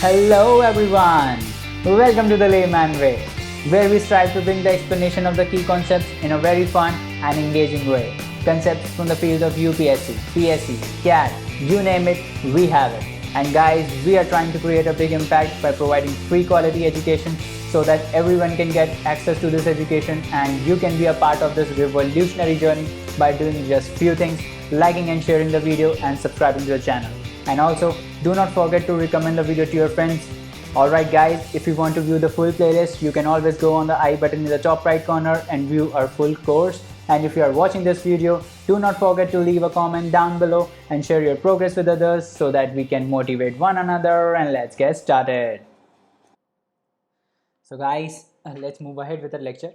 Hello everyone! Welcome to the Layman Way, where we strive to bring the explanation of the key concepts in a very fun and engaging way. Concepts from the field of UPSC, PSC, CAT, you name it, we have it. And guys, we are trying to create a big impact by providing free quality education so that everyone can get access to this education and you can be a part of this revolutionary journey by doing just few things, liking and sharing the video and subscribing to the channel. And also, do not forget to recommend the video to your friends. Alright guys, if you want to view the full playlist, you can always go on the I button in the top right corner and view our full course. And if you are watching this video, do not forget to leave a comment down below and share your progress with others so that we can motivate one another, and let's get started. So guys, let's move ahead with the lecture.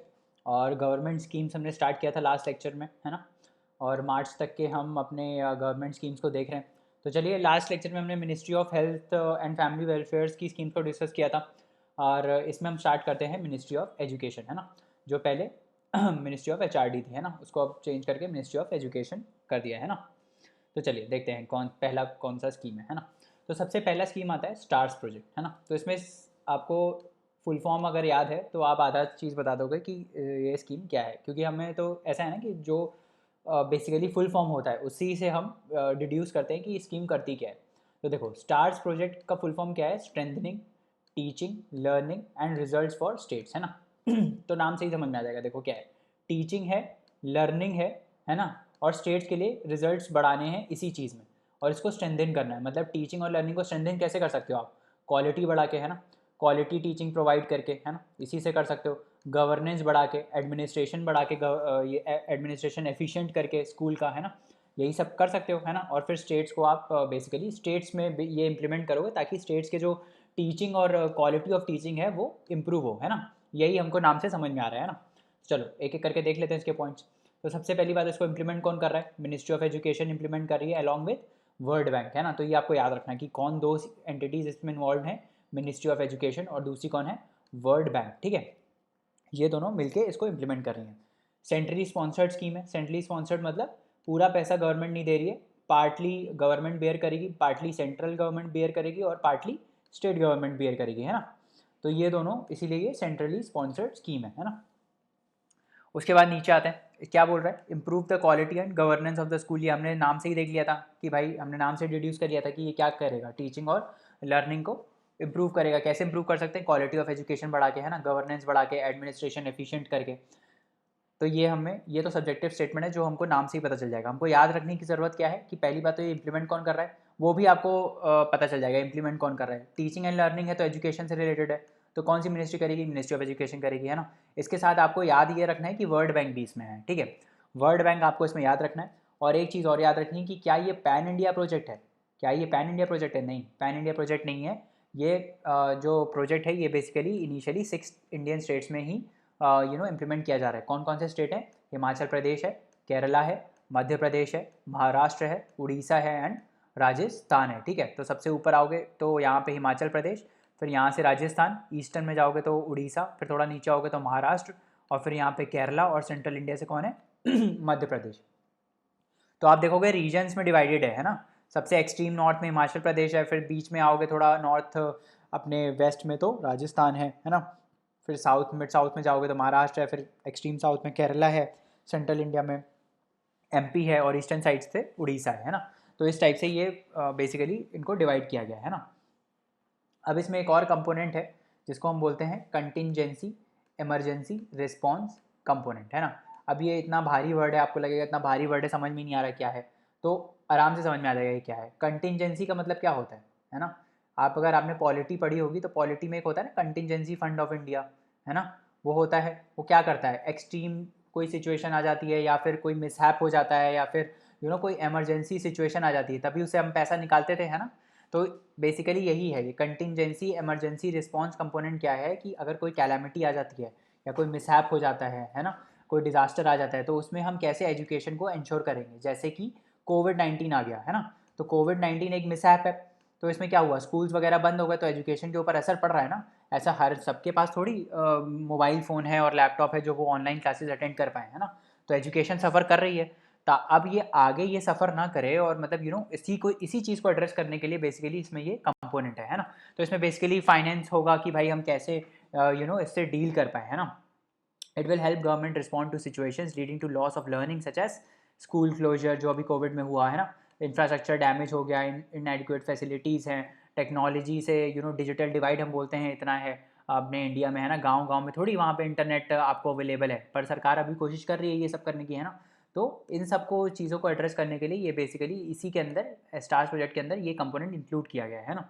और government schemes हमने start किया था last lecture में, है ना, और मार्च तक के हम अपने गवर्नमेंट स्कीम्स को देख रहे हैं। तो चलिए, लास्ट लेक्चर में हमने ministry of health and family welfares की स्कीम्स को डिस्कस किया था, और इसमें हम स्टार्ट करते हैं मिनिस्ट्री ऑफ एजुकेशन, है ना, जो पहले मिनिस्ट्री ऑफ एचआरडी थी, है ना, उसको अब चेंज करके मिनिस्ट्री ऑफ एजुकेशन कर दिया है ना। तो चलिए देखते हैं कौन सा स्कीम है ना। तो सबसे पहला स्कीम आता है स्टार्स प्रोजेक्ट, है ना। तो इसमें आपको फुल फॉर्म अगर याद है तो आप आधा चीज़ बता दोगे कि ये स्कीम क्या है, क्योंकि हमें तो ऐसा है ना कि जो बेसिकली फुल फॉर्म होता है उसी से हम डिड्यूस करते हैं कि स्कीम करती क्या है। तो देखो, स्टार्स प्रोजेक्ट का फुल फॉर्म क्या है? Strengthening teaching learning and results for states, है ना। तो नाम से ही समझ में आ जाएगा। देखो क्या है, टीचिंग लर्निंग है ना, और स्टेट्स के लिए रिजल्ट्स बढ़ाने हैं इसी चीज़ में, और इसको स्ट्रेंथन करना है। मतलब टीचिंग और लर्निंग को स्ट्रेंथन कैसे कर सकते हो आप? क्वालिटी बढ़ा के, है ना, क्वालिटी टीचिंग प्रोवाइड करके, है ना, इसी से कर सकते हो। गवर्नेंस बढ़ा के, एडमिनिस्ट्रेशन बढ़ा के, ये एडमिनिस्ट्रेशन एफिशिएंट करके स्कूल का, है ना, यही सब कर सकते हो, है ना। और फिर स्टेट्स को आप बेसिकली स्टेट्स में ये इम्प्लीमेंट करोगे ताकि स्टेट्स के जो टीचिंग और क्वालिटी ऑफ टीचिंग है वो इम्प्रूव हो, है ना। यही हमको नाम से समझ में आ रहा है ना। चलो एक एक करके देख लेते हैं इसके पॉइंट्स। तो सबसे पहली बात, इसको इम्प्लीमेंट कौन कर रहा है? मिनिस्ट्री ऑफ एजुकेशन इम्प्लीमेंट कर रही है अलॉन्ग विद वर्ल्ड बैंक, है ना। तो ये आपको याद रखना है कि कौन दो एंटिटीज इसमें इन्वॉल्व हैं, मिनिस्ट्री ऑफ एजुकेशन और दूसरी कौन है? वर्ल्ड बैंक, ठीक है। ये दोनों मिलके इसको इम्प्लीमेंट कर रही हैं। सेंट्रली स्पॉन्सर्ड स्कीम है। सेंट्रली स्पॉन्सर्ड मतलब पूरा पैसा गवर्नमेंट नहीं दे रही है, पार्टली गवर्नमेंट बेयर करेगी, पार्टली सेंट्रल गवर्नमेंट बेयर करेगी और पार्टली स्टेट गवर्नमेंट बेयर करेगी, है ना। तो ये दोनों, इसीलिए ये सेंट्रली स्पॉन्सर्ड स्कीम है ना। उसके बाद नीचे आते हैं, क्या बोल रहा है? Improve the quality and governance of the school. ये हमने नाम से ही देख लिया था कि भाई, हमने नाम से डिड्यूस कर लिया था कि ये क्या करेगा, टीचिंग और लर्निंग को इम्प्रूव करेगा। कैसे इम्प्रूव कर सकते हैं? क्वालिटी ऑफ एजुकेशन बढ़ा के, है ना, गवर्नेंस बढ़ा के, एडमिनिस्ट्रेशन एफिशिएंट करके। तो ये तो सब्जेक्टिव स्टेटमेंट है जो हमको नाम से ही पता चल जाएगा। हमको याद रखने की ज़रूरत क्या है कि पहली बात तो ये इंप्लीमेंट कौन कर रहा है, वो भी आपको पता चल जाएगा इंप्लीमेंट कौन कर रहा है। टीचिंग एंड लर्निंग है तो एजुकेशन से रिलेटेड है, तो कौन सी मिनिस्ट्री करेगी? मिनिस्ट्री ऑफ एजुकेशन करेगी, है ना। इसके साथ आपको याद ये रखना है कि वर्ल्ड बैंक भी इसमें है, ठीक है। वर्ल्ड बैंक आपको इसमें याद रखना है। और एक चीज़ और याद रखनी है कि क्या ये पैन इंडिया प्रोजेक्ट है? क्या ये पैन इंडिया प्रोजेक्ट है? नहीं, पैन इंडिया प्रोजेक्ट नहीं है। ये जो प्रोजेक्ट है ये बेसिकली इनिशियली 6 इंडियन स्टेट्स में ही इम्प्लीमेंट किया जा रहा है। कौन कौन से स्टेट हैं? हिमाचल प्रदेश है, केरला है, मध्य प्रदेश है, महाराष्ट्र है, उड़ीसा है एंड राजस्थान है, ठीक है। तो सबसे ऊपर आओगे तो यहाँ पे हिमाचल प्रदेश, फिर यहाँ से राजस्थान, ईस्टर्न में जाओगे तो उड़ीसा, फिर थोड़ा नीचे आओगे तो महाराष्ट्र, और फिर यहाँ पे केरला, और सेंट्रल इंडिया से कौन है? मध्य प्रदेश। तो आप देखोगे रीजन्स में डिवाइडेड है ना। सबसे एक्सट्रीम नॉर्थ में हिमाचल प्रदेश है, फिर बीच में आओगे थोड़ा नॉर्थ अपने वेस्ट में तो राजस्थान है ना। फिर साउथ मिड साउथ में जाओगे तो महाराष्ट्र है, फिर एक्सट्रीम साउथ में केरला है, सेंट्रल इंडिया में एमपी है, और ईस्टर्न साइड से उड़ीसा है ना। तो इस टाइप से ये बेसिकली इनको डिवाइड किया गया है ना। अब इसमें एक और कंपोनेंट है जिसको हम बोलते हैं कंटिंजेंसी इमरजेंसी रिस्पॉन्स कंपोनेंट, है ना। अब ये इतना भारी वर्ड है, आपको लगेगा इतना भारी वर्ड है, समझ में नहीं आ रहा क्या है, तो आराम से समझ में आ जाएगा ये क्या है। कंटिंजेंसी का मतलब क्या होता है ना। आप अगर आपने पॉलिटी पढ़ी होगी तो पॉलिटी में एक होता है ना कंटिंजेंसी फंड ऑफ इंडिया, है ना। वो होता है, वो क्या करता है? एक्सट्रीम कोई सिचुएशन आ जाती है या फिर कोई मिसहैप हो जाता है या फिर कोई इमरजेंसी सिचुएशन आ जाती है, तभी उसे हम पैसा निकालते थे, है ना। तो बेसिकली यही है ये कंटिंजेंसी इमरजेंसी रिस्पांस कंपोनेंट। क्या है कि अगर कोई कैलामिटी आ जाती है या कोई मिसहैप हो जाता है ना, कोई डिजास्टर आ जाता है, तो उसमें हम कैसे एजुकेशन को इंश्योर करेंगे। जैसे कि कोविड-19 आ गया, है ना, तो कोविड-19 एक मिसहैप है, तो इसमें क्या हुआ? स्कूल्स वगैरह बंद हो गए, तो एजुकेशन के ऊपर असर पड़ रहा है ना। ऐसा हर सबके पास थोड़ी मोबाइल फ़ोन है और लैपटॉप है जो वो ऑनलाइन क्लासेस अटेंड कर पाए, है ना। तो एजुकेशन सफ़र कर रही है। अब ये आगे ये सफ़र ना करे और मतलब इसी चीज़ को एड्रेस करने के लिए बेसिकली इसमें ये कंपोनेंट है ना। तो इसमें बेसिकली फाइनेंस होगा कि भाई हम कैसे इससे डील कर पाएँ, है ना। It will help government respond to situations leading to loss of learning such as school closure, जो अभी कोविड में हुआ है ना, इंफ्रास्ट्रक्चर डैमेज हो गया, इनएडिक्वेट फैसिलिटीज़ हैं, टेक्नोलॉजी से डिजिटल डिवाइड हम बोलते हैं इतना है अपने इंडिया में, है ना। गांव-गांव में थोड़ी वहाँ पे इंटरनेट आपको अवेलेबल है, पर सरकार अभी कोशिश कर रही है ये सब करने की, है ना। तो इन सबको चीज़ों को एड्रेस करने के लिए ये बेसिकली इसी के अंदर स्टार्स प्रोजेक्ट के अंदर ये कंपोनेंट इंक्लूड किया गया है ना।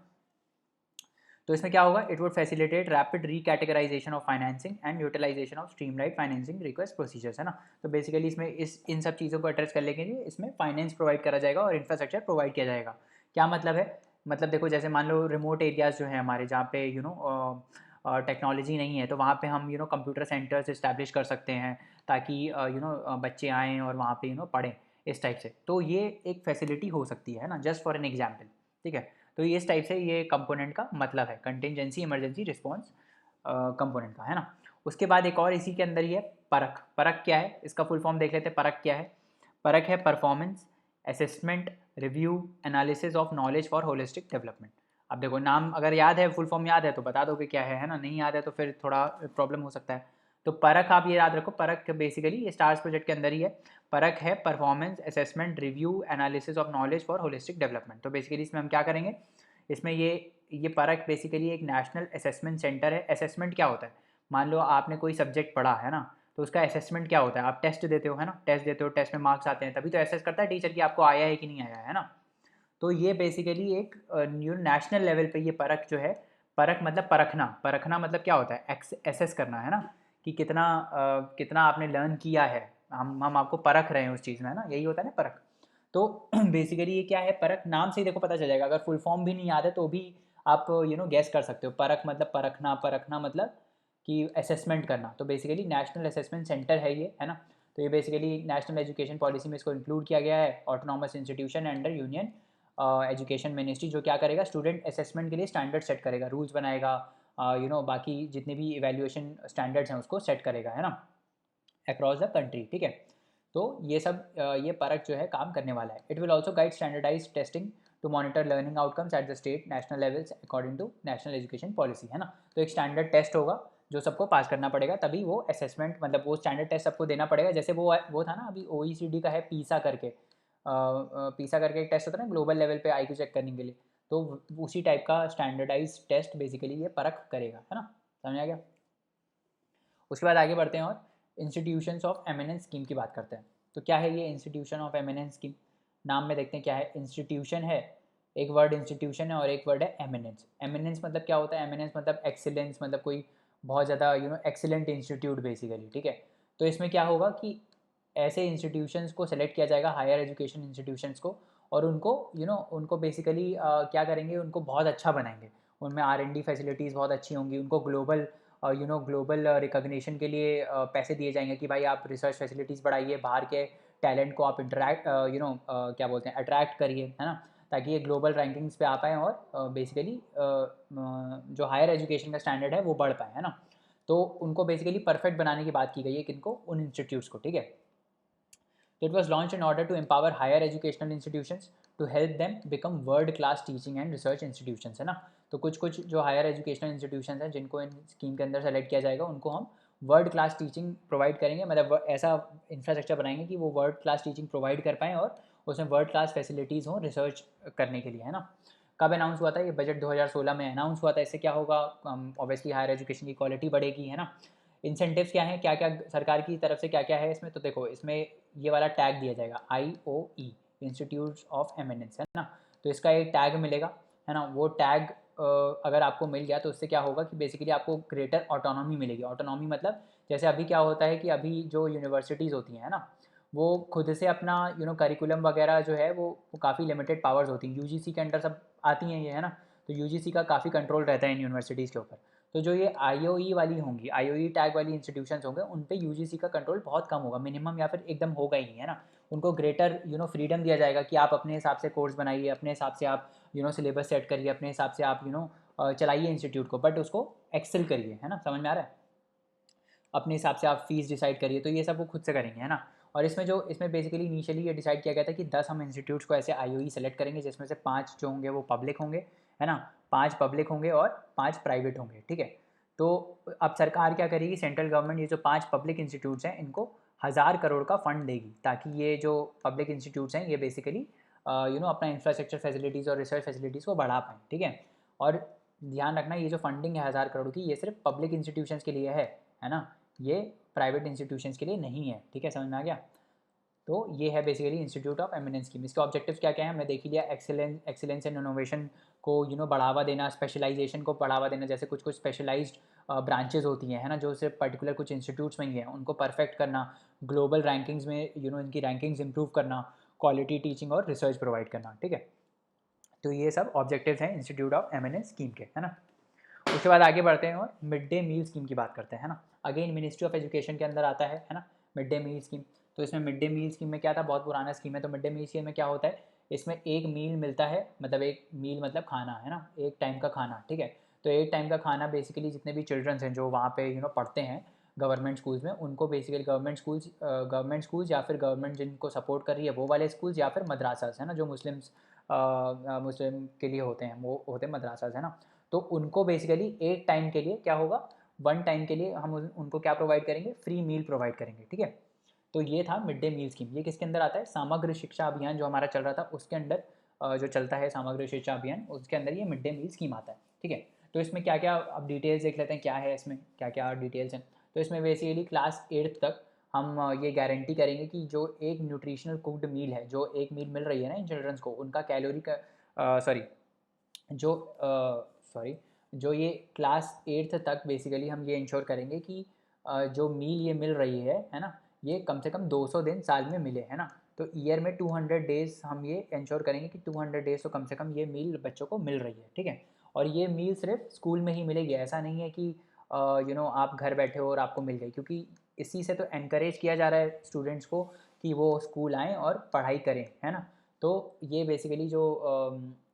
तो इसमें क्या होगा, it would facilitate rapid recategorization of financing and utilization of streamlined financing request procedures, है ना। तो बेसिकली इसमें इन सब चीज़ों को एड्रेस करने के लिए इसमें फाइनेंस प्रोवाइड करा जाएगा और इंफ्रास्ट्रक्चर प्रोवाइड किया जाएगा। क्या मतलब है, मतलब देखो जैसे मान लो रिमोट एरियाज़ जो है हमारे, जहाँ पे टेक्नोलॉजी नहीं है, तो वहाँ पे हम कंप्यूटर सेंटर्स इस्टेब्लिश कर सकते हैं ताकि बच्चे आएँ और वहाँ पे पढ़ें इस टाइप से। तो ये एक फैसिलिटी हो सकती है ना, जस्ट फॉर एन एग्जाम्पल, ठीक है। तो इस टाइप से ये कंपोनेंट का मतलब है, कंटिंजेंसी इमरजेंसी रिस्पॉन्स कंपोनेंट का, है ना। उसके बाद एक और इसी के अंदर ही है परख। परख क्या है, इसका फुल फॉर्म देख लेते हैं। परख क्या है, परख है performance assessment review analysis of knowledge for holistic development. अब देखो नाम अगर याद है, फुल फॉर्म याद है तो बता दोगे क्या है ना, नहीं याद है तो फिर थोड़ा प्रॉब्लम हो सकता है। तो परख आप ये याद रखो, परख बेसिकली ये स्टार्स प्रोजेक्ट के अंदर ही है। परख है performance assessment review analysis of knowledge for holistic development. तो बेसिकली इसमें हम क्या करेंगे, इसमें ये परख बेसिकली एक नेशनल असेसमेंट सेंटर है। असेसमेंट क्या होता है, मान लो आपने कोई सब्जेक्ट पढ़ा है ना, तो उसका असेसमेंट क्या होता है, आप टेस्ट देते हो, है ना, टेस्ट देते हो, टेस्ट में मार्क्स आते हैं, तभी तो असेस करता है टीचर कि आपको आया है कि नहीं आया है ना। तो ये बेसिकली एक नेशनल लेवल पे ये परख जो है, परख मतलब परखना, परखना मतलब क्या होता है, एसेस करना, है ना, कि कितना आपने लर्न किया है, हम आपको परख रहे हैं उस चीज़ में, है ना, यही होता है ना परख। तो बेसिकली ये क्या है, परख नाम से ही देखो पता चल जाएगा, अगर फुल फॉर्म भी नहीं याद है तो भी आप गैस कर सकते हो। परख मतलब परखना, परखना मतलब कि असेसमेंट करना। तो बेसिकली नेशनल असेसमेंट सेंटर है ये, है ना। तो ये बेसिकली नेशनल एजुकेशन पॉलिसी में इसको इंक्लूड किया गया है। Autonomous institution under union education ministry, जो क्या करेगा, स्टूडेंट असेसमेंट के लिए स्टैंडर्ड सेट करेगा, रूल्स बनाएगा, बाकी जितने भी इवैल्यूएशन स्टैंडर्ड्स हैं उसको सेट करेगा, है ना, अक्रॉस द कंट्री, ठीक है। तो ये सब ये परख जो है काम करने वाला है। It will also guide standardise testing to monitor learning outcomes at the state national levels according to national education policy, है ना। तो एक स्टैंडर्ड टेस्ट होगा जो सबको पास करना पड़ेगा, तभी वो असेसमेंट मतलब वो स्टैंडर्ड टेस्ट सबको देना पड़ेगा। जैसे वो था ना अभी OECD का है पीसा करके, पीसा करके एक टेस्ट होता है ना ग्लोबल लेवल पे IQ चेक करने के लिए, तो उसी टाइप का स्टैंडर्डाइज टेस्ट बेसिकली ये परख करेगा, है ना। समझ आ गया। उसके बाद आगे बढ़ते हैं और इंस्टीट्यूशंस ऑफ एमिनेंस स्कीम की बात करते हैं। तो क्या है ये इंस्टीट्यूशन ऑफ एमिनेंस स्कीम, नाम में देखते हैं क्या है। इंस्टीट्यूशन है, एक वर्ड इंस्टीट्यूशन है और एक वर्ड है एमिनेंस। एमिनेंस मतलब क्या होता है, एमिनेंस मतलब एक्सीलेंस, मतलब कोई बहुत ज़्यादा एक्सीलेंट इंस्टीट्यूट बेसिकली, ठीक है। तो इसमें क्या होगा कि ऐसे इंस्टीट्यूशंस को सेलेक्ट किया जाएगा, हायर एजुकेशन इंस्टीट्यूशंस को, और उनको उनको बेसिकली क्या करेंगे, उनको बहुत अच्छा बनाएंगे। उनमें R&D फैसिलिटीज़ बहुत अच्छी होंगी, उनको ग्लोबल ग्लोबल रिकॉग्निशन के लिए पैसे दिए जाएंगे कि भाई आप रिसर्च फैसिलिटीज़ बढ़ाइए, बाहर के टैलेंट को आप इंटरेक्ट क्या बोलते हैं, अट्रैक्ट करिए, है ना, ताकि ये ग्लोबल रैंकिंग्स पे आ पाएँ और बेसिकली जो हायर एजुकेशन का स्टैंडर्ड है वो बढ़ पाए, है ना। तो उनको बेसिकली परफेक्ट बनाने की बात की गई है, किनको, उन इंस्टीट्यूट्स को, ठीक है। So it was launched in order to empower higher educational institutions to help them become world class teaching and research institutions, है ना। तो कुछ कुछ जो हायर एजुकेशनल इंस्टीट्यूशंस हैं जिनको इन स्कीम के अंदर सेलेक्ट किया जाएगा, उनको हम वर्ल्ड क्लास टीचिंग प्रोवाइड करेंगे, मतलब ऐसा इंफ्रास्ट्रक्चर बनाएंगे कि वो वर्ल्ड क्लास टीचिंग प्रोवाइड कर पाएँ और उसमें वर्ल्ड क्लास फैसिलिटीज़ हों रिसर्च करने के लिए, है ना। कब अनाउंस हुआ था ये, बजट 2016 में अनाउंस हुआ था। इससे क्या होगा, ऑब्वियसली हायर एजुकेशन की क्वालिटी बढ़ेगी, है ना। इंसेंटिव्स क्या हैं, क्या क्या सरकार की तरफ से क्या क्या है इसमें, तो देखो इसमें ये वाला टैग दिया जाएगा IOE, इंस्टीट्यूट्स ऑफ एमिनेंस, है ना। तो इसका एक टैग मिलेगा, है ना। वो टैग अगर आपको मिल गया तो उससे क्या होगा कि बेसिकली आपको ग्रेटर ऑटोनॉमी मिलेगी। ऑटोनॉमी मतलब जैसे अभी क्या होता है कि अभी जो यूनिवर्सिटीज़ होती हैं ना, वो खुद से अपना करिकुलम वगैरह जो है वो काफ़ी लिमिटेड पावर्स होती हैं। UGC के अंडर सब आती हैं ये, है ना। तो UGC का काफ़ी कंट्रोल रहता है इन यूनिवर्सिटीज़ के ऊपर। तो जो ये IOE वाली होंगी, IOE टैग वाली इंस्टीट्यूशंस होंगे, उन पे UGC का कंट्रोल बहुत कम होगा, मिनिमम या फिर एकदम होगा ही नहीं, है ना। उनको ग्रेटर फ्रीडम दिया जाएगा कि आप अपने हिसाब से कोर्स बनाइए, अपने हिसाब से आप सिलेबस सेट करिए, अपने हिसाब से आप चलाइए इंस्टीट्यूट को, बट उसको एक्सेल करिए, है ना। समझ में आ रहा है, अपने हिसाब से आप फीस डिसाइड करिए, तो ये सब वो खुद से करेंगे, है ना। और इसमें बेसिकली इनिशियली ये डिसाइड किया गया था कि 10 हम इंस्टीट्यूट्स को ऐसे आईओई सेलेक्ट करेंगे, जिसमें से 5 जो होंगे वो पब्लिक होंगे, है ना, 5 पब्लिक होंगे और 5 प्राइवेट होंगे, ठीक है। तो अब सरकार क्या करेगी, सेंट्रल गवर्नमेंट ये जो 5 पब्लिक इंस्टीट्यूट्स हैं इनको 1000 करोड़ का फंड देगी, ताकि ये जो पब्लिक इंस्टीट्यूट्स हैं ये बेसिकली अपना इंफ्रास्ट्रक्चर फैसिलिटीज़ और रिसर्च फैसिलिटीज़ को बढ़ा पाएँ, ठीक है। और ध्यान रखना, ये जो फंडिंग है 1000 करोड़ की, ये सिर्फ पब्लिक इंस्टीट्यूशंस के लिए है ना, ये प्राइवेट इंस्टीट्यूशंस के लिए नहीं है, ठीक है, समझ में आ गया। तो ये है basically institute of eminence scheme. इसके ऑब्जेक्टिव्स क्या क्या है हमने देख लिया, एक्सेलेंस एंड इनोवेशन को बढ़ावा देना, स्पेशलाइजेशन को बढ़ावा देना, जैसे कुछ कुछ स्पेशलाइज्ड ब्रांचेज होती हैं, है ना, जो सिर्फ पर्टिकुलर कुछ इंस्टीट्यूट्स में ही हैं, उनको परफेक्ट करना, ग्लोबल रैंकिंग्स में इनकी रैंकिंग्स इंप्रूव करना, क्वालिटी टीचिंग और रिसर्च प्रोवाइड करना, ठीक है। तो ये सब ऑब्जेक्टिव्स हैं इंस्टीट्यूट ऑफ एमिनेंस स्कीम के, है ना। उसके बाद आगे बढ़ते हैं और मिड डे मील स्कीम की बात करते हैं, है ना। अगेन मिनिस्ट्री ऑफ एजुकेशन के अंदर आता है ना, मिड डे मील स्कीम। तो इसमें मिड डे मील स्कीम में क्या था, बहुत पुराना स्कीम है। तो मिड डे मील स्कीम में क्या होता है, इसमें एक मील मिलता है, मतलब एक मील मतलब खाना, है ना, एक टाइम का खाना, ठीक है। तो एक टाइम का खाना बेसिकली जितने भी चिल्ड्रंस हैं जो वहाँ पे पढ़ते हैं गवर्नमेंट स्कूल्स में, उनको बेसिकली गवर्नमेंट स्कूल्स या फिर गवर्नमेंट जिनको सपोर्ट कर रही है वो वाले स्कूल्स, या फिर मदरासास, है ना, जो मुस्लिम के लिए होते हैं, वो होते हैं मदरासास, है ना। तो उनको बेसिकली एक टाइम के लिए क्या होगा, वन टाइम के लिए हम उनको क्या प्रोवाइड करेंगे, फ्री मील प्रोवाइड करेंगे, ठीक है। तो ये था मिड डे मील स्कीम। ये किसके अंदर आता है, समग्र शिक्षा अभियान जो हमारा चल रहा था उसके अंदर जो चलता है समग्र शिक्षा अभियान, उसके अंदर ये मिड डे मील स्कीम आता है, ठीक है। तो इसमें क्या क्या, अब डिटेल्स देख लेते हैं क्या है इसमें, क्या क्या डिटेल्स हैं। तो इसमें बेसिकली क्लास 8 तक हम ये गारंटी करेंगे कि जो एक न्यूट्रिशनल कुक्ड मील है, जो एक मील मिल रही है ना इन चिल्ड्रंस को, उनका कैलोरी का सॉरी जो सॉरी जो ये क्लास 8th तक बेसिकली हम ये इंश्योर करेंगे कि जो मील ये मिल रही है ना, ये कम से कम 200 दिन साल में मिले, है ना। तो ईयर में 200 डेज़ हम ये इंश्योर करेंगे कि 200 डेज़ तो कम से कम ये मील बच्चों को मिल रही है, ठीक है। और ये मील सिर्फ स्कूल में ही मिलेगी, ऐसा नहीं है कि आप घर बैठे हो और आपको मिल गई, क्योंकि इसी से तो एनकरेज किया जा रहा है स्टूडेंट्स को कि वो स्कूल आएँ और पढ़ाई करें, है ना। तो ये बेसिकली जो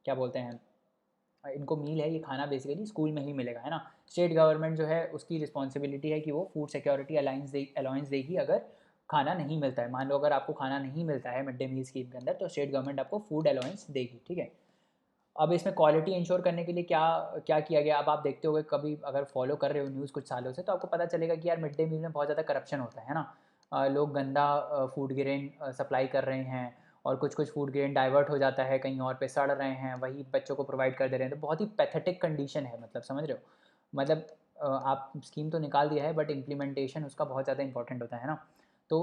क्या बोलते हैं, इनको मील है, ये खाना बेसिकली स्कूल में ही मिलेगा, है ना। स्टेट गवर्नमेंट जो है उसकी रिस्पॉन्सिबिलिटी है कि वो फूड सिक्योरिटी अलाउंस देगी अगर खाना नहीं मिलता है। मान लो अगर आपको खाना नहीं मिलता है मिड डे मील स्कीम के अंदर, तो स्टेट गवर्नमेंट आपको फूड अलाउंस देगी, ठीक है। अब इसमें क्वालिटी इंश्योर करने के लिए क्या क्या किया गया, अब आप देखते होगे, कभी अगर फॉलो कर रहे हो न्यूज़ कुछ सालों से, तो आपको पता चलेगा कि यार मिड डे मील में बहुत ज़्यादा करप्शन होता है ना। लोग गंदा फूड ग्रेन सप्लाई कर रहे हैं, और कुछ कुछ फूड ग्रेन डाइवर्ट हो जाता है, कहीं और पे सड़ रहे हैं, वही बच्चों को प्रोवाइड कर दे रहे हैं। तो बहुत ही पैथेटिक कंडीशन है, मतलब समझ रहे हो, मतलब आप स्कीम तो निकाल दिया है बट इम्प्लीमेंटेशन उसका बहुत ज़्यादा इंपॉर्टेंट होता है ना। तो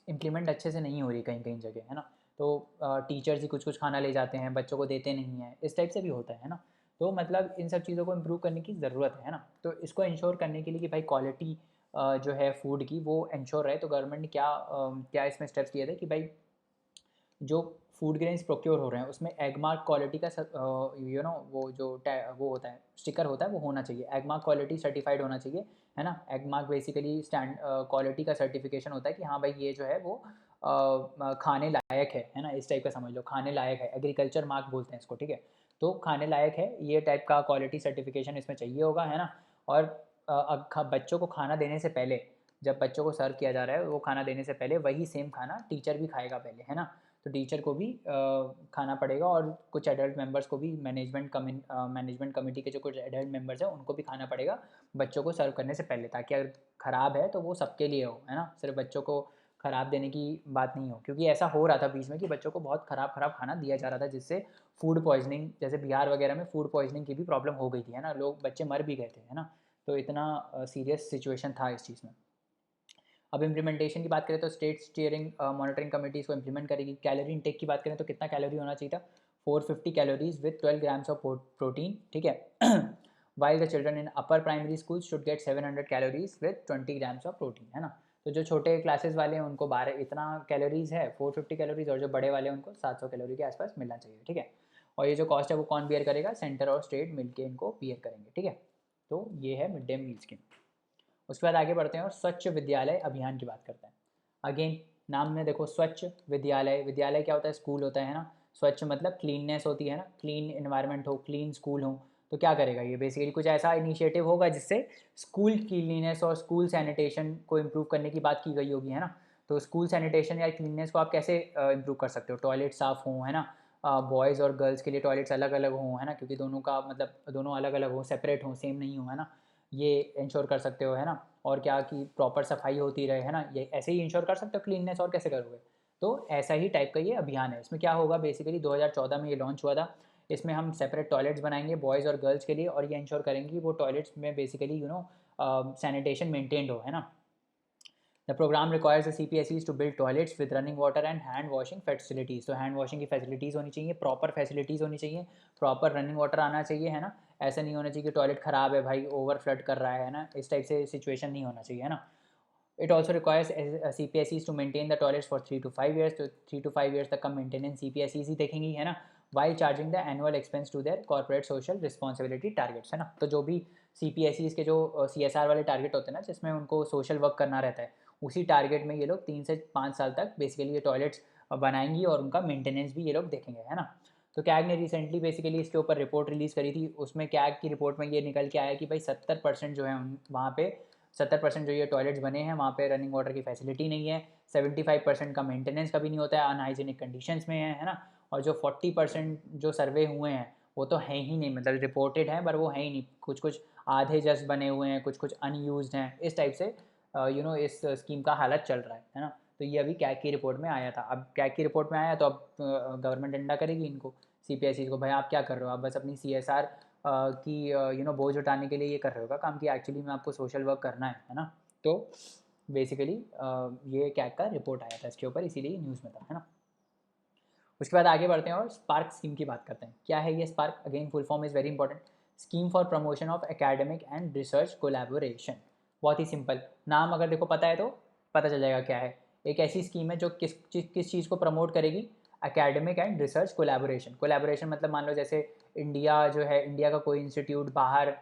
इम्प्लीमेंट अच्छे से नहीं हो रही कहीं कहीं जगह, है ना। तो टीचर्स ही कुछ कुछ खाना ले जाते हैं, बच्चों को देते नहीं हैं, इस टाइप से भी होता है ना। तो मतलब इन सब चीज़ों को इम्प्रूव करने की ज़रूरत है ना। तो इसको इंश्योर करने के लिए कि भाई क्वालिटी जो है फूड की वो इंश्योर रहे, तो गवर्नमेंट ने क्या इसमें स्टेप्स लिए थे कि भाई जो फूड ग्रेन्स प्रोक्योर हो रहे हैं उसमें एगमार्क क्वालिटी का वो जो वो होता है, स्टिकर होता है, वो होना चाहिए, एगमार्क क्वालिटी सर्टिफाइड होना चाहिए, है ना। एगमार्क बेसिकली स्टैंड क्वालिटी का सर्टिफिकेशन होता है कि हाँ भाई ये जो है वो खाने लायक है ना, इस टाइप का समझ लो, खाने लायक है, एग्रीकल्चर मार्क बोलते हैं इसको, ठीक है। तो खाने लायक है, ये टाइप का क्वालिटी सर्टिफिकेशन इसमें चाहिए होगा, है ना। और बच्चों को खाना देने से पहले, जब बच्चों को सर्व किया जा रहा है वो खाना देने से पहले वही सेम खाना टीचर भी खाएगा पहले, है ना। तो टीचर को भी खाना पड़ेगा, और कुछ एडल्ट मेंबर्स को भी, मैनेजमेंट कमेटी के जो कुछ एडल्ट मेंबर्स हैं उनको भी खाना पड़ेगा बच्चों को सर्व करने से पहले, ताकि अगर ख़राब है तो वो सबके लिए हो, है ना, सिर्फ बच्चों को ख़राब देने की बात नहीं हो। क्योंकि ऐसा हो रहा था बीच में कि बच्चों को बहुत ख़राब ख़राब खाना दिया जा रहा था, जिससे फूड पॉइजनिंग, जैसे बिहार वगैरह में फूड पॉइजनिंग की भी प्रॉब्लम हो गई थी, है ना, लोग बच्चे मर भी गए थे, है ना। तो इतना सीरियस सिचुएशन था इस चीज़ में। अब इम्प्लीमेंटेशन की बात करें तो स्टेट स्टीयरिंग मॉनिटरिंग कमेटी इसको इम्प्लीमेंट करेगी। कैलोरी इंटेक की बात करें तो कितना कैलोरी होना चाहिए था, 450 calories with 12 grams of protein, ठीक है। While the children in upper primary school should get 700 calories with 20 grams of protein, है ना। तो जो छोटे क्लासेस वाले हैं उनको 12 इतना कैलोरीज है, 450 कैलोरीज, और जो बड़े वाले हैं उनको 700 कैलोरी के आसपास मिलना चाहिए, ठीक है। और ये जो कॉस्ट है वो कौन बियर करेगा, सेंटर और स्टेट मिलके इनको बियर करेंगे, ठीक है। तो ये है मिड डे मील स्कीम। उसके बाद आगे बढ़ते हैं और स्वच्छ विद्यालय अभियान की बात करते हैं। अगेन नाम में देखो, स्वच्छ विद्यालय, विद्यालय क्या होता है, स्कूल होता है ना। स्वच्छ मतलब क्लीननेस होती है ना, क्लीन इन्वायरमेंट हो, क्लीन स्कूल हो। तो क्या करेगा ये, बेसिकली कुछ ऐसा इनिशिएटिव होगा जिससे स्कूल क्लीननेस और स्कूल सैनिटेशन को इम्प्रूव करने की बात की गई होगी, है ना। तो स्कूल सैनिटेशन या क्लीननेस को आप कैसे इम्प्रूव कर सकते हो? टॉयलेट साफ़ हों, है ना? बॉयज़ और गर्ल्स के लिए टॉयलेट्स अलग अलग हों, है ना? क्योंकि दोनों का मतलब दोनों अलग अलग हों, सेपरेट हों, सेम नहीं हों, है ना? ये इंश्योर कर सकते हो, है ना? और क्या कि प्रॉपर सफाई होती रहे, है ना? ये ऐसे ही इंश्योर कर सकते हो क्लीननेस, और कैसे करोगे? तो ऐसा ही टाइप का ये अभियान है। इसमें क्या होगा, बेसिकली 2014 में ये लॉन्च हुआ था। इसमें हम सेपरेट टॉयलेट्स बनाएंगे बॉयज़ और गर्ल्स के लिए, और ये इंश्योर करेंगे कि वो टॉयलेट्स में बेसिकली सैनिटेशन मेंटेन्ड हो, है ना? The program requires the CPSEs to build toilets with running water and hand washing facilities. तो हैंड वॉशिंग की फैसिलिटीज़ होनी चाहिए, प्रॉपर फैसिलिटीज़ होनी चाहिए, प्रॉपर रनिंग वाटर आना चाहिए, है ना? ऐसा नहीं होना चाहिए कि टॉयलेट ख़राब है भाई, ओवर फ्लड कर रहा है ना? इस टाइप से सिचुएशन नहीं होना चाहिए, है ना? It also requires CPSEs to maintain the toilets for 3 to 5 years। तो 3 to 5 years तक का मेंटेनेंस CPSEs ही देखेंगी, है ना? While charging the annual expense to their corporate social responsibility targets, है ना? तो जो भी CPSEs के जो CSR वाले टारगेट होते हैं ना, जिसमें उनको सोशल वर्क करना रहता है, उसी टारगेट में ये लोग 3 से 5 साल तक बेसिकली ये टॉयलेट्स बनाएंगी, और उनका मेंटेनेंस भी ये लोग देखेंगे, है ना? तो कैग ने रिसेंटली बेसिकली इसके ऊपर रिपोर्ट रिलीज़ करी थी। उसमें कैग की रिपोर्ट में ये निकल के आया कि भाई 70% जो है वहाँ पे 70% जो ये टॉयलेट्स बने हैं वहाँ पे रनिंग वाटर की फैसिलिटी नहीं है। 75% का मेंटेनेंस कभी नहीं होता है, अनहाइजीनिक कंडीशंस में है ना? और जो 40% जो सर्वे हुए हैं वो तो हैं ही नहीं, मतलब रिपोर्टेड हैं पर वो हैं ही नहीं, कुछ कुछ आधे जस्ट बने हुए हैं, कुछ कुछ अनयूज्ड हैं, इस टाइप से इस स्कीम का हालत चल रहा है ना? तो ये अभी कैग की रिपोर्ट में आया था। अब कैग की रिपोर्ट में आया तो अब गवर्नमेंट डंडा करेगी इनको, CPSEs को, भाई आप क्या कर रहे हो? आप बस अपनी CSR की बोझ उठाने के लिए ये कर रहे होगा काम, कि एक्चुअली में आपको सोशल वर्क करना है ना? तो बेसिकली ये कैग का रिपोर्ट आया था इसके ऊपर, इसीलिए न्यूज़ में था, है ना? उसके बाद आगे बढ़ते हैं और स्पार्क स्कीम की बात करते हैं। क्या है ये spark? Again full form is very important. Scheme for promotion of academic and research collaboration. बहुत ही सिंपल, नाम अगर देखो पता है तो पता चल जाएगा क्या है। एक ऐसी स्कीम है जो किस चीज़ को प्रमोट करेगी? Academic and research collaboration. Collaboration मतलब मान लो जैसे इंडिया जो है, इंडिया का कोई इंस्टीट्यूट बाहर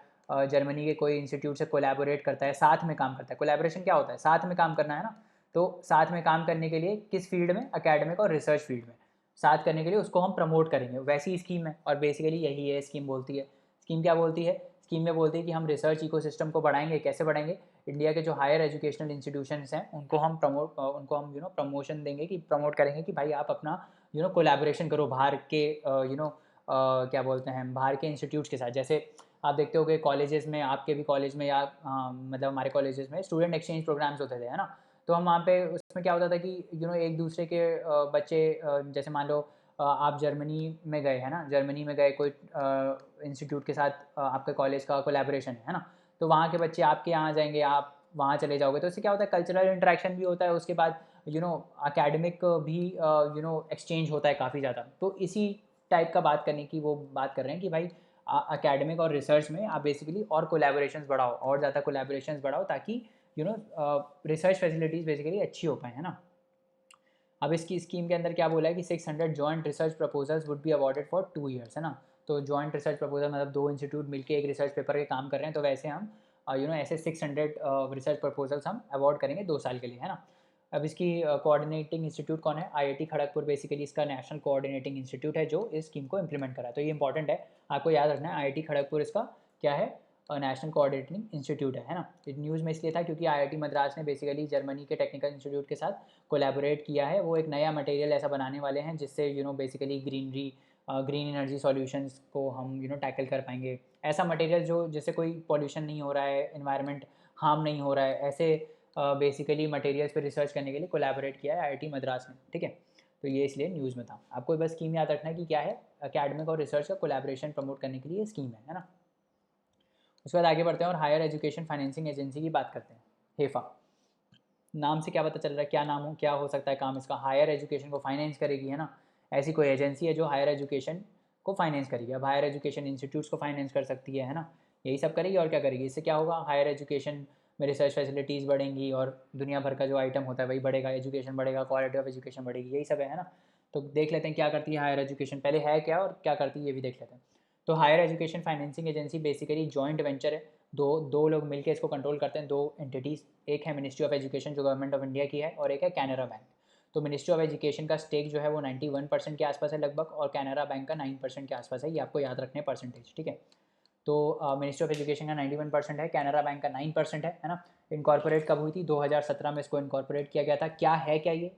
जर्मनी के कोई इंस्टीट्यूट से कोलैबोरेट करता है, साथ में काम करता है। कोलैबोरेशन क्या होता है? साथ में काम करना, है ना? तो साथ में काम करने के लिए किस फील्ड में? एकेडमिक और रिसर्च फील्ड में साथ करने के लिए उसको हम प्रमोट करेंगे, वैसी स्कीम है। और बेसिकली यही है स्कीम बोलती है। स्कीम क्या बोलती है? स्कीम में बोलती है कि हम रिसर्च इकोसिस्टम को बढ़ाएंगे। कैसे बढ़ाएंगे? इंडिया के जो हायर एजुकेशनल इंस्टीट्यूशंस हैं उनको हम प्रमोशन देंगे, कि प्रमोट करेंगे कि भाई आप अपना कोलैबोरेशन करो बाहर के क्या बोलते हैं, बाहर के इंस्टीट्यूट्स के साथ। जैसे आप देखते हो कि कॉलेजेस में, आपके भी कॉलेज में या मतलब हमारे कॉलेजेस में स्टूडेंट एक्सचेंज प्रोग्राम्स होते थे, है ना? तो हम वहाँ पे उसमें क्या होता था कि एक दूसरे के बच्चे जैसे मान लो आप जर्मनी में गए, है ना? जर्मनी में गए, कोई इंस्टीट्यूट के साथ आपके कॉलेज का कोलैबोरेशन है ना? तो वहाँ के बच्चे आपके यहाँ जाएंगे, आप वहाँ चले जाओगे, तो इससे क्या होता है? कल्चरल इंटरेक्शन भी होता है, उसके बाद अकेडमिक भी एक्सचेंज होता है काफ़ी ज़्यादा। तो इसी टाइप का बात करने की वो बात कर रहे हैं कि भाई अकेडमिक और रिसर्च में आप बेसिकली और कोलैबोरेशंस बढ़ाओ, और ज़्यादा कोलैबोरेशंस बढ़ाओ, ताकि रिसर्च फैसिलिटीज़ बेसिकली अच्छी हो पाए, है ना? अब इसकी स्कीम के अंदर क्या बोला है कि 600 joint research proposals would be awarded for 2 years, है ना? तो जॉइंट रिसर्च प्रपोजल मतलब दो इंस्टीट्यूट मिलकर एक रिसर्च पेपर के काम कर रहे हैं, तो वैसे हम ऐसे 600 रिसर्च प्रपोजल्स हम अवॉर्ड करेंगे 2 साल के लिए, है ना? अब इसकी कोऑर्डिनेटिंग इंस्टीट्यूट कौन है? IIT खड़गपुर बेसिकली इसका नेशनल कोऑर्डिनेटिंग इंस्टीट्यूट है जो इस स्कीम को इंप्लीमेंट करा है। तो ये इंपॉर्टेंट है, आपको याद रखना है। IIT खड़गपुर इसका क्या है? नेशनल कोऑर्डिनेटिंग इंस्टीट्यूट है ना? ये न्यूज़ में इसलिए था क्योंकि IIT मद्रास ने बेसिकली जर्मनी के टेक्निकल इंस्टीट्यूट के साथ कोलैबोरेट किया है। वो एक नया मटेरियल ऐसा बनाने वाले हैं जिससे बेसिकली ग्रीन एनर्जी सॉल्यूशंस को हम टैकल कर पाएंगे। ऐसा मटेरियल जो जिससे कोई पॉल्यूशन नहीं हो रहा है, एनवायरनमेंट हार्म नहीं हो रहा है, ऐसे बेसिकली मटेरियल्स पे रिसर्च करने के लिए कोलैबोरेट किया है IIT मद्रास ने, ठीक है? तो ये इसलिए न्यूज़ में था। आपको बस स्कीम याद रखना है कि क्या है, एकेडमिक और रिसर्च का कोलैबोरेशन प्रमोट करने के लिए स्कीम है ना? उसके बाद आगे बढ़ते हैं और हायर एजुकेशन फाइनेंसिंग एजेंसी की बात करते हैं। हेफा, नाम से क्या पता चल रहा है? क्या नाम हो, क्या हो सकता है काम इसका? हायर एजुकेशन को फाइनेंस करेगी, है ना? ऐसी कोई एजेंसी है जो हायर एजुकेशन को फाइनेंस करेगी। अब हायर एजुकेशन इंस्टीट्यूट्स को फाइनेंस कर सकती है ना? यही सब करेगी। और क्या करेगी? इससे क्या होगा? हायर एजुकेशन में रिसर्च फैसिलिटीज़ बढ़ेंगी और दुनिया भर का जो आइटम होता है वही बढ़ेगा, एजुकेशन बढ़ेगा, क्वालिटी ऑफ एजुकेशन बढ़ेगी, यही सब है ना? तो देख लेते हैं क्या करती है हायर एजुकेशन, पहले है क्या और क्या करती है ये भी देख लेते हैं। तो higher education financing agency basically joint venture है। दो दो लोग मिलकर इसको कंट्रोल करते हैं, दो एंटिटीज़। एक है मिनिस्ट्री ऑफ एजुकेशन जो गवर्नमेंट ऑफ इंडिया की है, और एक है कैनरा बैंक। तो मिनिस्ट्री ऑफ एजुकेशन का स्टेक जो है वो 91% के आसपास है लगभग, और कैनरा बैंक का 9% के आसपास है। ये आपको याद रखने परसेंटेज, ठीक है? तो मिनिस्ट्री ऑफ एजुकेशन का 91% है, कैनरा बैंक का 9% है ना। इनकॉर्पोरेट कब हुई थी? 2017 में इसको इनकॉर्पोरेट किया गया था। क्या है, क्या ये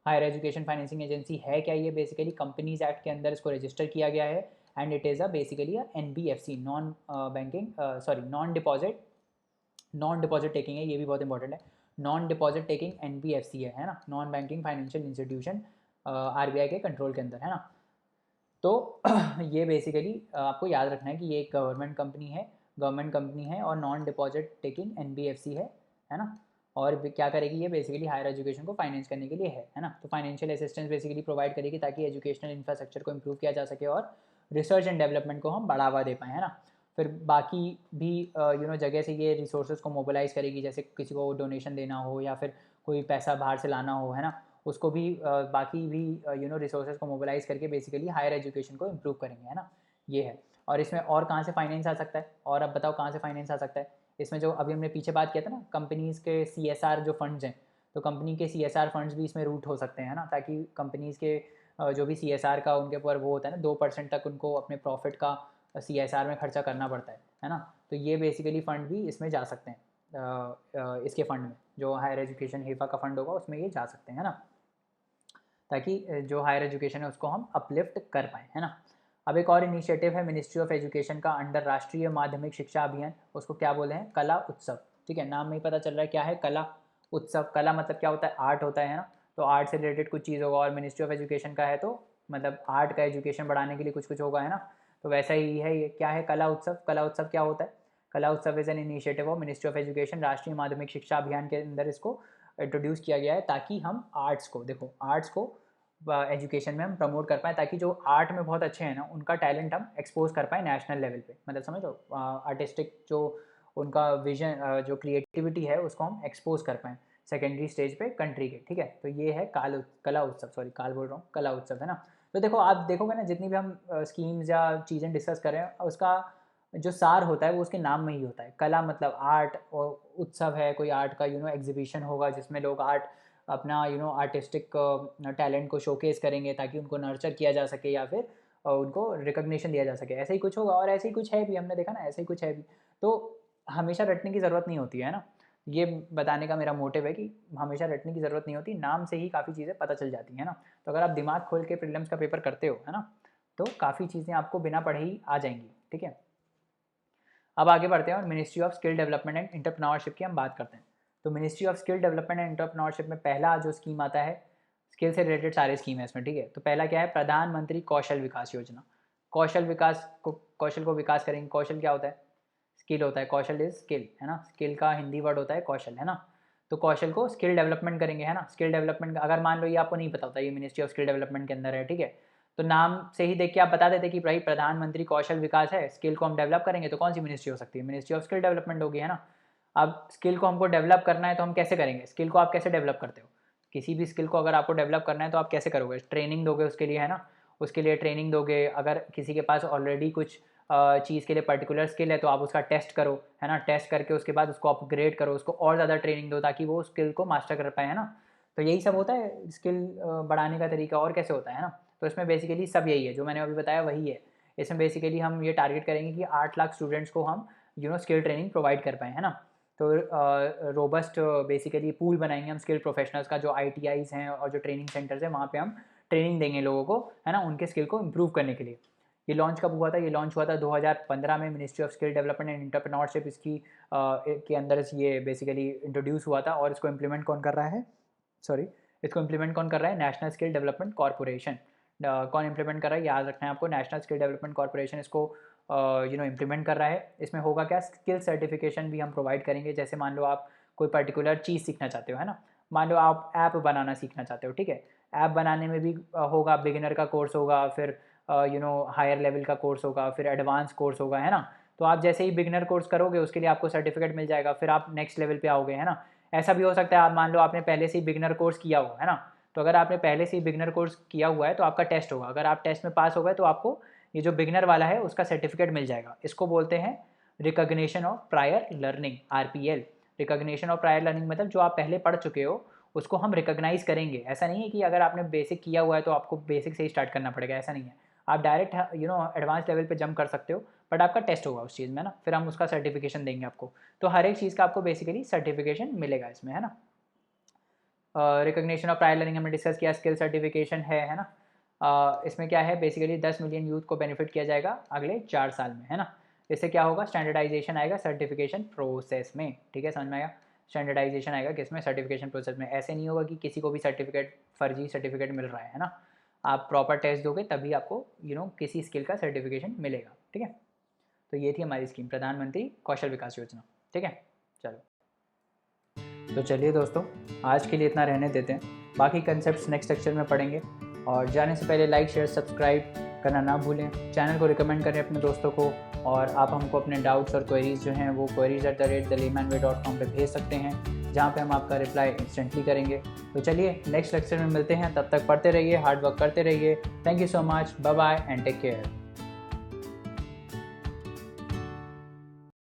हायर एजुकेशन फाइनेंसिंग एजेंसी है क्या? ये बेसिकली कंपनीज एक्ट के अंदर इसको रजिस्टर किया गया है and it is basically NBFC, non banking sorry non deposit taking है, ये भी बहुत इंपॉर्टेंट है। नॉन डिपॉजिट टेकिंग NBFC है ना, non banking financial institution, RBI के कंट्रोल के अंदर है ना। तो ये बेसिकली आपको याद रखना है कि ये एक गवर्नमेंट कंपनी है और नॉन डिपॉजिट टेकिंग NBFC है ना। और क्या करेगी ये? बेसिकली हायर एजुकेशन को फाइनेंस करने के लिए है ना। तो फाइनेंशियल असिस्टेंस बेसिकली प्रोवाइड करेगी ताकि एजुकेशनल इंफ्रास्ट्रक्चर को इम्प्रूव किया जा सके और रिसर्च एंड डेवलपमेंट को हम बढ़ावा दे पाएँ, है ना। फिर बाकी भी जगह से ये रिसोर्सेज को मोबिलाइज़ करेगी, जैसे किसी को डोनेशन देना हो या फिर कोई पैसा बाहर से लाना हो, है ना, उसको भी बाकी भी रिसोर्सेज को मोबिलाइज़ करके बेसिकली हायर एजुकेशन को इम्प्रूव करेंगे, है ना। ये है। और इसमें और कहाँ से फाइनेंस आ सकता है? और अब बताओ कहाँ से फाइनेंस आ सकता है? इसमें जो अभी हमने पीछे बात किया था ना, कंपनीज़ के CSR जो फंड्स हैं, तो कंपनी के CSR फंड्स भी इसमें रूट हो सकते हैं ना, ताकि कंपनीज़ के जो भी CSR का उनके ऊपर वो होता है ना, 2% तक उनको अपने प्रॉफिट का CSR में खर्चा करना पड़ता है ना। तो ये बेसिकली फ़ंड भी इसमें जा सकते हैं, इसके फ़ंड में जो हायर एजुकेशन हेफा का फ़ंड होगा उसमें ये जा सकते हैं, है ना, ताकि जो हायर एजुकेशन है उसको हम अपलिफ्ट कर पाएँ, है ना। अब एक और इनिशिएटिव है मिनिस्ट्री ऑफ एजुकेशन का अंडर राष्ट्रीय माध्यमिक शिक्षा अभियान, उसको क्या बोले हैं? कला उत्सव। ठीक है, नाम में ही पता चल रहा है क्या है, कला उत्सव। कला मतलब क्या होता है? आर्ट होता है ना। तो आर्ट से रिलेटेड कुछ चीज़ होगा, और मिनिस्ट्री ऑफ एजुकेशन का है तो मतलब आर्ट का एजुकेशन बढ़ाने के लिए कुछ कुछ होगा, है ना। तो वैसा ही है ये। क्या है कला उत्सव? कला उत्सव क्या होता है? कला उत्सव is an initiative of ministry of education, राष्ट्रीय माध्यमिक शिक्षा अभियान के अंदर इसको इंट्रोड्यूस किया गया है ताकि हम आर्ट्स को, देखो आर्ट्स को एजुकेशन में हम प्रमोट कर पाएँ, ताकि जो आर्ट में बहुत अच्छे हैं ना उनका टैलेंट हम एक्सपोज कर पाएँ नेशनल लेवल पे। मतलब समझो, आर्टिस्टिक जो उनका विजन, जो क्रिएटिविटी है उसको हम एक्सपोज कर पाएँ सेकेंडरी स्टेज पे कंट्री के। ठीक है, तो ये है कला उत्सव, सॉरी काल बोल रहा हूँ, कला उत्सव, है ना। तो देखो आप देखोगे ना, जितनी भी हम स्कीम्स या चीज़ें डिस्कस कर रहे हैं उसका जो सार होता है वो उसके नाम में ही होता है। कला मतलब आर्ट, और उत्सव है कोई आर्ट का एग्जीबिशन होगा जिसमें लोग आर्ट अपना आर्टिस्टिक टैलेंट को शोकेस करेंगे ताकि उनको नर्चर किया जा सके या फिर उनको रिकग्निशन दिया जा सके। ऐसे ही कुछ होगा, और ऐसे ही कुछ है भी, हमने देखा ना, ऐसे ही कुछ है भी। तो हमेशा रटने की ज़रूरत नहीं होती है ना। ये बताने का मेरा मोटिव है कि हमेशा रटने की ज़रूरत नहीं होती, नाम से ही काफ़ी चीज़ें पता चल जाती हैं ना। तो अगर आप दिमाग खोल के प्रीलिम्स का पेपर करते हो, है ना, तो काफ़ी चीज़ें आपको बिना पढ़े ही आ जाएंगी। ठीक है, अब आगे बढ़ते हैं और ministry of skill development and entrepreneurship की हम बात करते हैं। तो ministry of skill development and entrepreneurship में पहला जो स्कीम आता है, स्किल से रिलेटेड सारे स्कीम है इसमें। ठीक है, तो पहला क्या है? प्रधानमंत्री कौशल विकास योजना। कौशल को विकास करेंगे। कौशल क्या होता है? स्किल होता है। कौशल इज स्किल, है ना। स्किल का हिंदी वर्ड होता है कौशल, है ना। तो कौशल को स्किल डेवलपमेंट करेंगे, है ना। स्किल डेवलपमेंट अगर मान लो ये आपको नहीं पता होता, ये मिनिस्ट्री ऑफ स्किल डेवलपमेंट के अंदर है, ठीक है, तो नाम से ही देख के आप बता देते कि भाई प्रधानमंत्री कौशल विकास है, स्किल को हम डेवलप करेंगे, तो कौन सी मिनिस्ट्री हो सकती है? मिनिस्ट्री ऑफ स्किल डेवलपमेंट होगी, है ना। अब स्किल को हमको डेवलप करना है तो हम कैसे करेंगे? स्किल को आप कैसे डेवलप करते हो? किसी भी स्किल को अगर आपको डेवलप करना है तो आप कैसे करोगे? ट्रेनिंग दोगे उसके लिए, है ना। उसके लिए ट्रेनिंग दोगे। अगर किसी के पास ऑलरेडी कुछ चीज़ के लिए पर्टिकुलर स्किल है तो आप उसका टेस्ट करो, है ना। टेस्ट करके उसके बाद उसको अपग्रेड करो, उसको और ज़्यादा ट्रेनिंग दो ताकि वो स्किल को मास्टर कर पाए, है ना। तो यही सब होता है स्किल बढ़ाने का तरीका, और कैसे होता है ना। तो इसमें बेसिकली सब यही है जो मैंने अभी बताया, वही है। इसमें बेसिकली हम ये टारगेट करेंगे कि 8 लाख स्टूडेंट्स को हम स्किल ट्रेनिंग प्रोवाइड कर पाएँ, है ना। तो रोबस्ट बेसिकली पूल बनाएंगे हम स्किल प्रोफेशनल्स का, जो ITIs हैं और जो ट्रेनिंग सेंटर्स हैं वहाँ पे हम ट्रेनिंग देंगे लोगों को, है ना, उनके स्किल को इम्प्रूव करने के लिए। ये लॉन्च कब हुआ था? ये लॉन्च हुआ था 2015 में। Ministry of skill development and entrepreneurship इसकी के अंदर ये बेसिकली इंट्रोड्यूस हुआ था। और इसको इम्प्लीमेंट कौन कर रहा है? सॉरी, इसको इम्प्लीमेंट कौन कर रहा है? National skill development corporation. कौन इम्प्लीमेंट कर रहा है? याद रखना है आपको, नेशनल स्किल डेवलपमेंट कॉर्पोरेशन इसको इम्प्लीमेंट कर रहा है। इसमें होगा क्या? स्किल सर्टिफिकेशन भी हम प्रोवाइड करेंगे। जैसे मान लो आप कोई पर्टिकुलर चीज़ सीखना चाहते हो, है ना। मान लो आप ऐप बनाना सीखना चाहते हो, ठीक है। ऐप बनाने में भी होगा, बिगिनर का कोर्स होगा, फिर हायर लेवल का कोर्स होगा, फिर एडवांस कोर्स होगा, है ना। तो आप जैसे ही बिगिनर कोर्स करोगे उसके लिए आपको सर्टिफिकेट मिल जाएगा, फिर आप नेक्स्ट लेवल पे आओगे, है ना। ऐसा भी हो सकता है, आप मान लो आपने पहले से ही बिगिनर कोर्स किया हो, है ना। तो अगर आपने पहले से ही बिगिनर कोर्स किया हुआ है तो आपका टेस्ट होगा। अगर आप टेस्ट में पास हो गए तो आपको ये जो बिगिनर वाला है उसका सर्टिफिकेट मिल जाएगा। इसको बोलते हैं recognition of prior learning, RPL। Recognition of prior learning मतलब जो आप पहले पढ़ चुके हो उसको हम रिकॉग्नाइज करेंगे। ऐसा नहीं है कि अगर आपने बेसिक किया हुआ है तो आपको बेसिक से ही स्टार्ट करना पड़ेगा, ऐसा नहीं है। आप डायरेक्ट एडवांस लेवल पे जंप कर सकते हो, बट आपका टेस्ट होगा उस चीज़ में ना, फिर हम उसका सर्टिफिकेशन देंगे आपको। तो हर एक चीज़ का आपको बेसिकली सर्टिफिकेशन मिलेगा इसमें, है ना। रिकॉग्निशन ऑफ प्रायर लर्निंग हमने डिस्कस किया, स्किल सर्टिफिकेशन है ना। इसमें क्या है, बेसिकली 10 मिलियन यूथ को बेनिफिट किया जाएगा अगले 4 साल में, है ना। इससे क्या होगा, स्टैंडर्डाइजेशन आएगा सर्टिफिकेशन प्रोसेस में, ठीक है, समझ में आएगा। स्टैंडर्डाइजेशन आएगा किसमें, सर्टिफिकेशन प्रोसेस में। ऐसे नहीं होगा कि किसी को भी सर्टिफिकेट, फर्जी सर्टिफिकेट मिल रहा है ना। आप प्रॉपर टेस्ट दोगे तभी आपको किसी स्किल का सर्टिफिकेशन मिलेगा, ठीक है। तो ये थी हमारी स्कीम, प्रधानमंत्री कौशल विकास योजना, ठीक है। चलो तो चलिए दोस्तों, आज के लिए इतना रहने देते हैं, बाकी कंसेप्ट्स नेक्स्ट लेक्चर में पढ़ेंगे। और जाने से पहले लाइक शेयर सब्सक्राइब करना ना भूलें, चैनल को रिकमेंड करें अपने दोस्तों को, और आप हमको अपने डाउट्स और क्वेरीज़ जो हैं वो queries@thelaymanway.com पे भेज सकते हैं, जहाँ पे हम आपका रिप्लाई इंस्टेंटली करेंगे। तो चलिए नेक्स्ट लेक्चर में मिलते हैं, तब तक पढ़ते रहिए, हार्ड वर्क करते रहिए। Thank you so much, bye bye and take care.